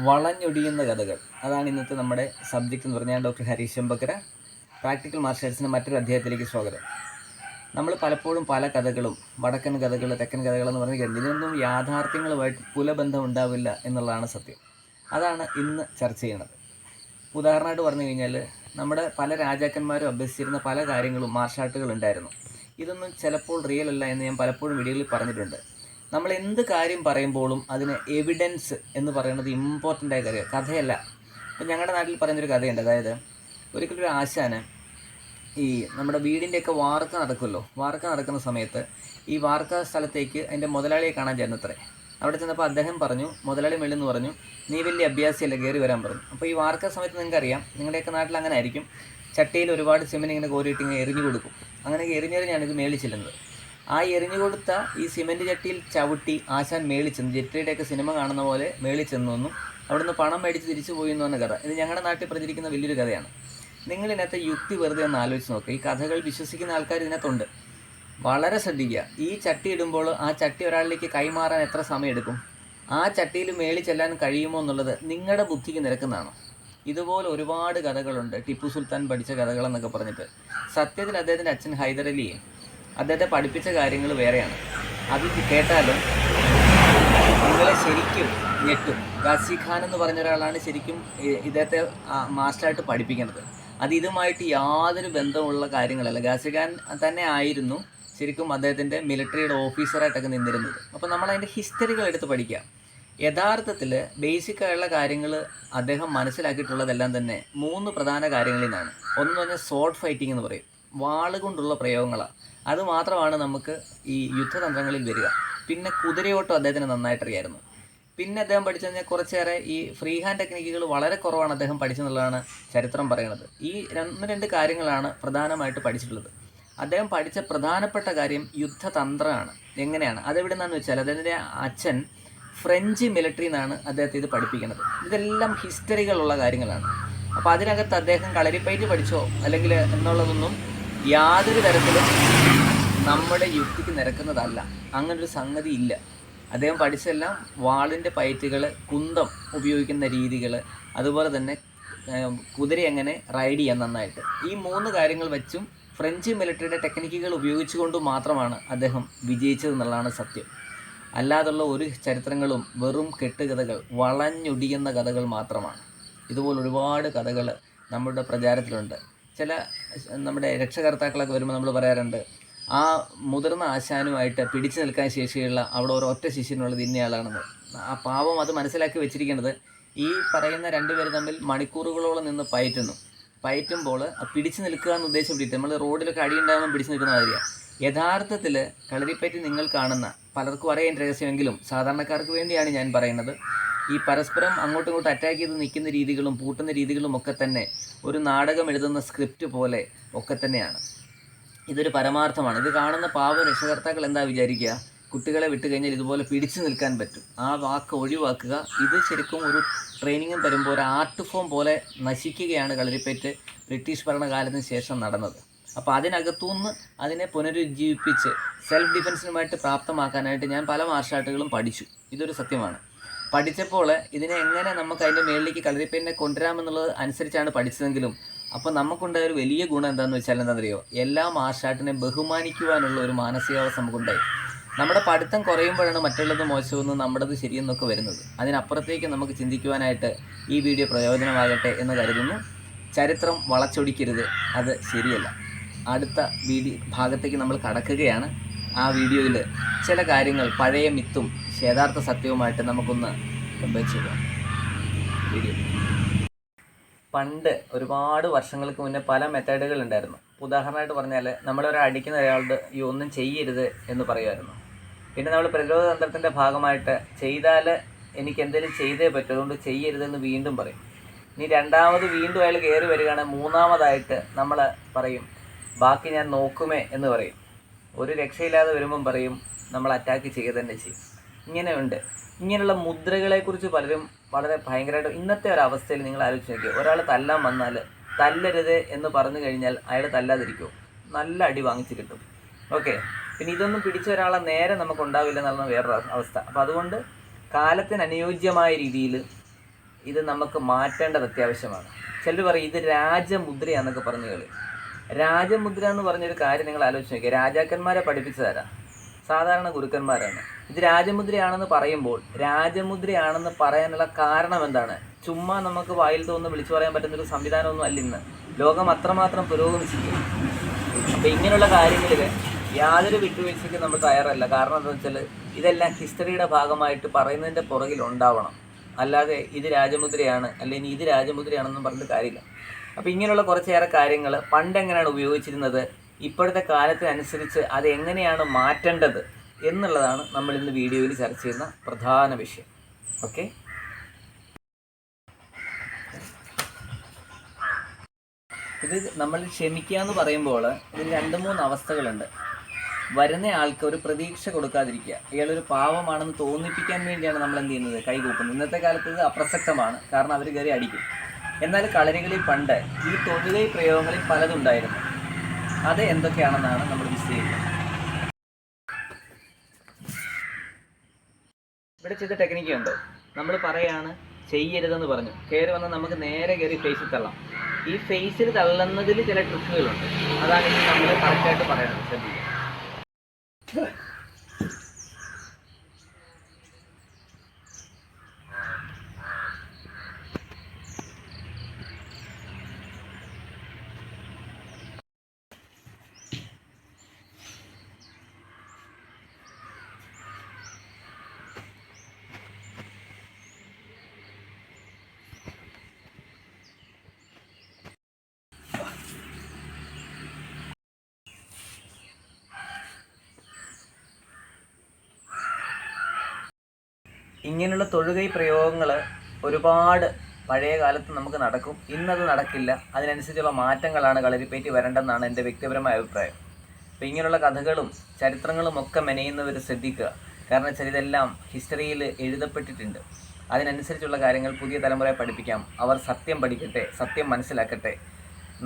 വളഞ്ഞൊടിയുന്ന കഥകൾ, അതാണ് ഇന്നത്തെ നമ്മുടെ സബ്ജക്റ്റ് എന്ന് പറഞ്ഞാൽ. Doctor Harish Chembakkara, practical martial ആർട്സിൻ്റെ മറ്റൊരു അധ്യായത്തിലേക്ക് സ്വാഗതം. നമ്മൾ പലപ്പോഴും പല കഥകളും, വടക്കൻ കഥകൾ, തെക്കൻ കഥകളെന്ന് പറഞ്ഞ് കേട്ടിട്ടുണ്ട്. ഇതിനൊന്നും യാഥാർത്ഥ്യങ്ങളുമായിട്ട് പുലബന്ധം ഉണ്ടാവില്ല എന്നുള്ളതാണ് സത്യം. അതാണ് ഇന്ന് ചർച്ച ചെയ്യണത്. ഉദാഹരണമായിട്ട് പറഞ്ഞു കഴിഞ്ഞാൽ, നമ്മുടെ പല രാജാക്കന്മാരും അഭ്യസിച്ചിരുന്ന പല കാര്യങ്ങളും മാർഷൽ ആർട്ടുകൾ ഉണ്ടായിരുന്നു. ഇതൊന്നും ചിലപ്പോൾ റിയൽ അല്ല എന്ന് ഞാൻ പലപ്പോഴും വീഡിയോയിൽ പറഞ്ഞിട്ടുണ്ട്. നമ്മൾ എന്ത് കാര്യം പറയുമ്പോഴും അതിന് എവിഡൻസ് എന്ന് പറയുന്നത് ഇമ്പോർട്ടൻ്റ് ആയ കാര്യം, കഥയല്ല. ഇപ്പം ഞങ്ങളുടെ നാട്ടിൽ പറയുന്നൊരു കഥയുണ്ട്. അതായത് ഒരിക്കലൊരു ആശാന് ഈ നമ്മുടെ വീടിൻ്റെയൊക്കെ വാർക്ക നടക്കുമല്ലോ, വാർക്ക നടക്കുന്ന സമയത്ത് ഈ വാർക്ക സ്ഥലത്തേക്ക് അതിൻ്റെ മുതലാളിയെ കാണാൻ ചെന്നത്രേ. അവിടെ ചെന്നപ്പോൾ അദ്ദേഹം പറഞ്ഞു, മുതലാളി മെല്ലെന്ന് പറഞ്ഞു, നീ വലിയ അഭ്യാസിയല്ല, കയറി വരാൻ പറഞ്ഞു. അപ്പോൾ ഈ വാർക്ക സമയത്ത് നിങ്ങൾക്കറിയാം, നിങ്ങളുടെയൊക്കെ നാട്ടിൽ അങ്ങനെ ആയിരിക്കും, ചട്ടിയിൽ ഒരുപാട് സിമെൻറ്റ് ഇങ്ങനെ കോരിയിട്ട് ഇങ്ങനെ എറിഞ്ഞു കൊടുക്കും. അങ്ങനെ എറിഞ്ഞെറിഞ്ഞാണ് ഇത് മേളിൽ ചെല്ലുന്നത്. ആ എറിഞ്ഞു കൊടുത്ത ഈ സിമെൻറ്റ് ചട്ടിയിൽ ചവിട്ടി ആശാൻ മേളിൽ ചെന്നു. ജെട്രിയുടെയൊക്കെ സിനിമ കാണുന്ന പോലെ മേളിൽ ചെന്നു. അവിടുന്ന് പണം മേടിച്ച് തിരിച്ചു പോയി എന്ന് പറഞ്ഞ കഥ. ഇത് ഞങ്ങളുടെ നാട്ടിൽ പ്രചരിക്കുന്ന വലിയൊരു കഥയാണ്. നിങ്ങളിതിനകത്ത് യുക്തി വെറുതെ ഒന്ന് ആലോചിച്ച് നോക്കുക. ഈ കഥകൾ വിശ്വസിക്കുന്ന ആൾക്കാർ ഇതിനകത്തുണ്ട്. വളരെ ശ്രദ്ധിക്കുക. ഈ ചട്ടി ഇടുമ്പോൾ ആ ചട്ടി ഒരാളിലേക്ക് കൈമാറാൻ എത്ര സമയം എടുക്കും? ആ ചട്ടിയിൽ മേളിൽ ചെല്ലാൻ കഴിയുമോ എന്നുള്ളത് നിങ്ങളുടെ ബുദ്ധിക്ക് നിരക്കുന്നതാണോ? ഇതുപോലെ ഒരുപാട് കഥകളുണ്ട്. ടിപ്പു സുൽത്താൻ പഠിച്ച കഥകളെന്നൊക്കെ പറഞ്ഞിട്ട്. സത്യത്തിൽ അദ്ദേഹത്തിൻ്റെ അച്ഛൻ ഹൈദരലിയെ അദ്ദേഹത്തെ പഠിപ്പിച്ച കാര്യങ്ങൾ വേറെയാണ്. അത് കേട്ടാലും നിങ്ങളെ ശരിക്കും ഞെട്ടും. ഗാസി ഖാൻ എന്ന് പറഞ്ഞ ഒരാളാണ് ശരിക്കും ഇദ്ദേഹത്തെ മാസ്റ്ററായിട്ട് പഠിപ്പിക്കുന്നത്. അത് ഇതുമായിട്ട് യാതൊരു ബന്ധമുള്ള കാര്യങ്ങളല്ല. ഗാസി ഖാൻ തന്നെ ആയിരുന്നു ശരിക്കും അദ്ദേഹത്തിൻ്റെ മിലിറ്ററിയുടെ ഓഫീസറായിട്ടൊക്കെ നിന്നിരുന്നത്. അപ്പോൾ നമ്മളതിൻ്റെ ഹിസ്റ്ററികൾ എടുത്ത് പഠിക്കാം. യഥാർത്ഥത്തിൽ ബേസിക്കായുള്ള കാര്യങ്ങൾ അദ്ദേഹം മനസ്സിലാക്കിയിട്ടുള്ളതെല്ലാം തന്നെ 3 പ്രധാന കാര്യങ്ങളിൽ നിന്നാണ്. ഒന്ന് പറഞ്ഞാൽ സോർഡ് ഫൈറ്റിംഗ് എന്ന് പറയും, വാളുകൊണ്ടുള്ള പ്രയോഗങ്ങളാണ്. അതുമാത്രമാണ് നമുക്ക് ഈ യുദ്ധതന്ത്രങ്ങളിൽ വരിക. പിന്നെ കുതിരയോട്ടം അദ്ദേഹത്തിന് നന്നായിട്ടറിയായിരുന്നു. പിന്നെ അദ്ദേഹം പഠിച്ചു കഴിഞ്ഞാൽ കുറച്ചേറെ ഈ ഫ്രീ ഹാൻഡ് ടെക്നിക്കുകൾ വളരെ കുറവാണ് അദ്ദേഹം പഠിച്ചെന്നുള്ളതാണ് ചരിത്രം പറയുന്നത്. ഈ രണ്ട് കാര്യങ്ങളാണ് പ്രധാനമായിട്ട് പഠിച്ചിട്ടുള്ളത്. അദ്ദേഹം പഠിച്ച പ്രധാനപ്പെട്ട കാര്യം യുദ്ധതന്ത്രമാണ്. എങ്ങനെയാണ് അതെവിടെ നിന്നാന്ന് വെച്ചാൽ, അദ്ദേഹത്തിൻ്റെ അച്ഛൻ ഫ്രഞ്ച് മിലിറ്ററി നിന്നാണ് അദ്ദേഹത്തെ ഇത് പഠിപ്പിക്കുന്നത്. ഇതെല്ലാം ഹിസ്റ്ററികളുള്ള കാര്യങ്ങളാണ്. അപ്പോൾ അതിനകത്ത് അദ്ദേഹം കളരിപ്പയറ്റ് പഠിച്ചോ അല്ലെങ്കിൽ എന്നുള്ളതൊന്നും യാതൊരു തരത്തിലും നമ്മുടെ യുക്തിക്ക് നിരക്കുന്നതല്ല. അങ്ങനൊരു സംഗതി ഇല്ല. അദ്ദേഹം പഠിച്ചെല്ലാം വാളിൻ്റെ പയറ്റുകൾ, കുന്തം ഉപയോഗിക്കുന്ന രീതികൾ, അതുപോലെ തന്നെ കുതിര എങ്ങനെ റൈഡ് ചെയ്യാൻ നന്നായിട്ട്, ഈ 3 കാര്യങ്ങൾ വെച്ചും ഫ്രഞ്ച് മിലിറ്ററിയുടെ ടെക്നിക്കുകൾ ഉപയോഗിച്ചുകൊണ്ടും മാത്രമാണ് അദ്ദേഹം വിജയിച്ചതെന്നുള്ളതാണ് സത്യം. അല്ലാതുള്ള ഒരു ചരിത്രങ്ങളും വെറും കെട്ടുകഥകൾ, വളഞ്ഞൊടിയുന്ന കഥകൾ മാത്രമാണ്. ഇതുപോലെ ഒരുപാട് കഥകൾ നമ്മുടെ പ്രചാരത്തിലുണ്ട്. ചില നമ്മുടെ രക്ഷകർത്താക്കളൊക്കെ വരുമ്പോൾ നമ്മൾ പറയാറുണ്ട്, ആ മുതിർന്ന ആശാനുമായിട്ട് പിടിച്ചു നിൽക്കാൻ ശേഷിയുള്ള അവിടെ ഒരൊറ്റ ശിഷ്യനുള്ളത് ഇന്നയാളാണെന്ന്. ആ പാവം അത് മനസ്സിലാക്കി വെച്ചിരിക്കുന്നത്, ഈ പറയുന്ന 2 പേര് തമ്മിൽ മണിക്കൂറുകളോളം നിന്ന് പയറ്റുമ്പോൾ പിടിച്ചു നിൽക്കുക എന്ന് ഉദ്ദേശിച്ചിട്ട് നമ്മൾ റോഡിലൊക്കെ അടിയുണ്ടാകുമ്പോൾ പിടിച്ചു നിൽക്കുന്ന കാര്യമാണ്. യഥാർത്ഥത്തിൽ കളരിപ്പയറ്റ് നിങ്ങൾ കാണുന്ന പലർക്കും അറിയാൻ രഹസ്യമെങ്കിലും സാധാരണക്കാർക്ക് വേണ്ടിയാണ് ഞാൻ പറയുന്നത്. ഈ പരസ്പരം അങ്ങോട്ടും ഇങ്ങോട്ടും അറ്റാക്ക് ചെയ്ത് നിൽക്കുന്ന രീതികളും പൂട്ടുന്ന രീതികളും ഒക്കെ തന്നെ ഒരു നാടകം എഴുതുന്ന സ്ക്രിപ്റ്റ് പോലെ ഒക്കെ തന്നെയാണ്. ഇതൊരു പരമാർത്ഥമാണ്. ഇത് കാണുന്ന പാവ രക്ഷകർത്താക്കൾ എന്താ വിചാരിക്കുക? കുട്ടികളെ വിട്ട് കഴിഞ്ഞാൽ ഇതുപോലെ പിടിച്ചു നിൽക്കാൻ പറ്റും. ആ വാക്ക് ഒഴിവാക്കുക. ഇത് ശരിക്കും ഒരു ട്രെയിനിങ്ങും തരുമ്പോൾ ഒരു ആർട്ട് ഫോം പോലെ നശിക്കുകയാണ് കളരിപ്പയറ്റ് ബ്രിട്ടീഷ് ഭരണകാലത്തിന് ശേഷം നടന്നത്. അപ്പോൾ അതിനകത്തുനിന്ന് അതിനെ പുനരുജ്ജീവിപ്പിച്ച് സെൽഫ് ഡിഫെൻസിനുമായിട്ട് പ്രാപ്തമാക്കാനായിട്ട് ഞാൻ പല മാർഷൽ ആർട്ടുകളും പഠിച്ചു. ഇതൊരു സത്യമാണ്. പഠിച്ചപ്പോൾ ഇതിനെ എങ്ങനെ നമുക്ക് അതിൻ്റെ മേളിലേക്ക് കളരിപ്പയറ്റിനെ കൊണ്ടുവരാമെന്നുള്ളത് അനുസരിച്ചാണ് പഠിച്ചതെങ്കിലും, അപ്പോൾ നമുക്കുണ്ടായ ഒരു വലിയ ഗുണം എന്താണെന്ന് വെച്ചാൽ എന്താണെന്നറിയോ? എല്ലാ മാർഷൽ ആർട്ടിനെ ബഹുമാനിക്കുവാനുള്ള ഒരു മാനസികാവസ്ഥ നമുക്കുണ്ടായി. നമ്മുടെ പഠിത്തം കുറയുമ്പോഴാണ് മറ്റുള്ളത് മോശമെന്നും നമ്മുടേത് ശരിയെന്നൊക്കെ വരുന്നത്. അതിനപ്പുറത്തേക്ക് നമുക്ക് ചിന്തിക്കുവാനായിട്ട് ഈ വീഡിയോ പ്രയോജനമാകട്ടെ എന്ന് കരുതുന്നു. ചരിത്രം വളച്ചൊടിക്കരുത്, അത് ശരിയല്ല. അടുത്ത ഭാഗത്തേക്ക് നമ്മൾ കടക്കുകയാണ്. ആ വീഡിയോയിൽ ചില കാര്യങ്ങൾ പഴയ മിത്തും യഥാർത്ഥ സത്യവുമായിട്ട് നമുക്കൊന്ന് കമ്പയർ ചെയ്യാം. വീഡിയോ പണ്ട് ഒരുപാട് വർഷങ്ങൾക്ക് മുന്നേ പല മെത്തേഡുകൾ ഉണ്ടായിരുന്നു. ഉദാഹരണമായിട്ട് പറഞ്ഞാൽ, നമ്മളൊരാൾ അടിക്കുന്ന ഒരാളുടെ ഈ ഒന്നും ചെയ്യരുത് എന്ന് പറയുമായിരുന്നു. പിന്നെ നമ്മൾ പ്രതിരോധ തന്ത്രത്തിൻ്റെ ഭാഗമായിട്ട് ചെയ്താൽ എനിക്ക് എന്തെങ്കിലും ചെയ്തേ പറ്റും, അതുകൊണ്ട് ചെയ്യരുതെന്ന് വീണ്ടും പറയും. ഇനി രണ്ടാമത് വീണ്ടും അയാൾ കയറി വരികയാണെങ്കിൽ മൂന്നാമതായിട്ട് നമ്മൾ പറയും, ബാക്കി ഞാൻ നോക്കുമേ എന്ന് പറയും. ഒരു രക്ഷയില്ലാതെ വരുമ്പം പറയും, നമ്മൾ അറ്റാക്ക് ചെയ്യുക തന്നെ ചെയ്യും. ഇങ്ങനെയുണ്ട്. ഇങ്ങനെയുള്ള മുദ്രകളെക്കുറിച്ച് പലരും വളരെ ഭയങ്കരമായിട്ട് ഇന്നത്തെ ഒരവസ്ഥയിൽ നിങ്ങൾ ആലോചിച്ച് നോക്കിയോ? ഒരാൾ തല്ലാൻ വന്നാൽ തല്ലരുത് എന്ന് പറഞ്ഞു കഴിഞ്ഞാൽ അയാൾ തല്ലാതിരിക്കുമോ? നല്ല അടി വാങ്ങിച്ച് കിട്ടും. ഓക്കെ. പിന്നെ ഇതൊന്നും പിടിച്ച ഒരാളെ നേരെ നമുക്ക് ഉണ്ടാവില്ല എന്നുള്ള വേറൊരു അവസ്ഥ. അപ്പോൾ അതുകൊണ്ട് കാലത്തിന് അനുയോജ്യമായ രീതിയിൽ ഇത് നമുക്ക് മാറ്റേണ്ടത് അത്യാവശ്യമാണ്. ചിലർ പറയും ഇത് രാജമുദ്രയാന്നൊക്കെ പറഞ്ഞു കളി. രാജമുദ്ര എന്ന് പറഞ്ഞൊരു കാര്യം നിങ്ങൾ ആലോചിച്ച് നോക്കിയാൽ രാജാക്കന്മാരെ പഠിപ്പിച്ചതാരാ? സാധാരണ ഗുരുക്കന്മാരാണ്. ഇത് രാജമുദ്രയാണെന്ന് പറയുമ്പോൾ രാജമുദ്രയാണെന്ന് പറയാനുള്ള കാരണം എന്താണ്? ചുമ്മാ നമുക്ക് വായിൽ തോന്നുന്നു വിളിച്ചു പറയാൻ പറ്റുന്നൊരു സംവിധാനമൊന്നും അല്ല ഇന്ന്. ലോകം അത്രമാത്രം പുരോഗമിച്ചിരിക്കും. അപ്പം ഇങ്ങനെയുള്ള കാര്യങ്ങളിൽ യാതൊരു വിട്ടുവീഴ്ചയ്ക്ക് നമ്മൾ തയ്യാറല്ല. കാരണം എന്താണെന്ന് വെച്ചാൽ ഇതെല്ലാം ഹിസ്റ്ററിയുടെ ഭാഗമായിട്ട് പറയുന്നതിൻ്റെ പുറകിൽ ഉണ്ടാവണം. അല്ലാതെ ഇത് രാജമുദ്രയാണ് അല്ലെങ്കിൽ ഇത് രാജമുദ്രയാണെന്നും പറഞ്ഞിട്ട് കാര്യമില്ല. അപ്പോൾ ഇങ്ങനെയുള്ള കുറച്ചേറെ കാര്യങ്ങൾ പണ്ടെങ്ങനെയാണ് ഉപയോഗിച്ചിരുന്നത്, ഇപ്പോഴത്തെ കാലത്തിനനുസരിച്ച് അത് എങ്ങനെയാണ് മാറ്റേണ്ടത് എന്നുള്ളതാണ് നമ്മൾ ഇന്ന് വീഡിയോയിൽ ചർച്ച ചെയ്യുന്ന പ്രധാന വിഷയം. ഓക്കെ, ഇത് നമ്മൾ ക്ഷമിക്കുക എന്ന് പറയുമ്പോൾ ഇതിൽ 2-3 അവസ്ഥകളുണ്ട്. വരുന്ന ആൾക്ക് ഒരു പ്രതീക്ഷ കൊടുക്കാതിരിക്കുക. ഇയാളൊരു പാവമാണെന്ന് തോന്നിപ്പിക്കാൻ വേണ്ടിയാണ് നമ്മൾ എന്ത് ചെയ്യുന്നത്, കൈകൂപ്പുന്നത്. ഇന്നത്തെ കാലത്ത് ഇത് അപ്രസക്തമാണ്, കാരണം അവർ കയറി അടിക്കും. എന്നാൽ കളരികളിൽ പണ്ട് ഈ തൊഴുകൈ പ്രയോഗങ്ങളിൽ പലതുണ്ടായിരുന്നു. അത് എന്തൊക്കെയാണെന്നാണ് നമ്മൾ വിശദീകരിക്കുന്നത്. ഇവിടെ ചെയ്ത ടെക്നിക്ക് ഉണ്ട്. നമ്മൾ പറയാണ് ചെയ്യരുതെന്ന് പറഞ്ഞു, കയറി വന്നാൽ നമുക്ക് നേരെ കയറി ഫേസിൽ തള്ളാം. ഈ ഫേസിൽ തള്ളുന്നതിൽ ചില ട്രിക്കുകളുണ്ട്. അതാണ് ഇനി നമ്മൾ കറക്റ്റായിട്ട് പറയണത്. ശ്രദ്ധിക്കുക. ഇങ്ങനെയുള്ള തൊഴുകൈ പ്രയോഗങ്ങൾ ഒരുപാട് പഴയ കാലത്ത് നമുക്ക് നടക്കും. ഇന്നത് നടക്കില്ല. അതിനനുസരിച്ചുള്ള മാറ്റങ്ങളാണ് കളരിപ്പയറ്റി വരേണ്ടെന്നാണ് എൻ്റെ വ്യക്തിപരമായ അഭിപ്രായം. അപ്പോൾ ഇങ്ങനെയുള്ള കഥകളും ചരിത്രങ്ങളും ഒക്കെ മെനയുന്നവർ ശ്രദ്ധിക്കുക. കാരണം വെച്ചാൽ ഇതെല്ലാം ഹിസ്റ്ററിയിൽ എഴുതപ്പെട്ടിട്ടുണ്ട്. അതിനനുസരിച്ചുള്ള കാര്യങ്ങൾ പുതിയ തലമുറയെ പഠിപ്പിക്കാം. അവർ സത്യം പഠിക്കട്ടെ, സത്യം മനസ്സിലാക്കട്ടെ,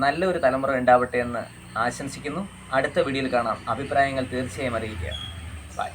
നല്ലൊരു തലമുറ ഉണ്ടാവട്ടെ എന്ന് ആശംസിക്കുന്നു. അടുത്ത വീഡിയോയിൽ കാണാം. അഭിപ്രായങ്ങൾ തീർച്ചയായും അറിയിക്കുക. ബൈ.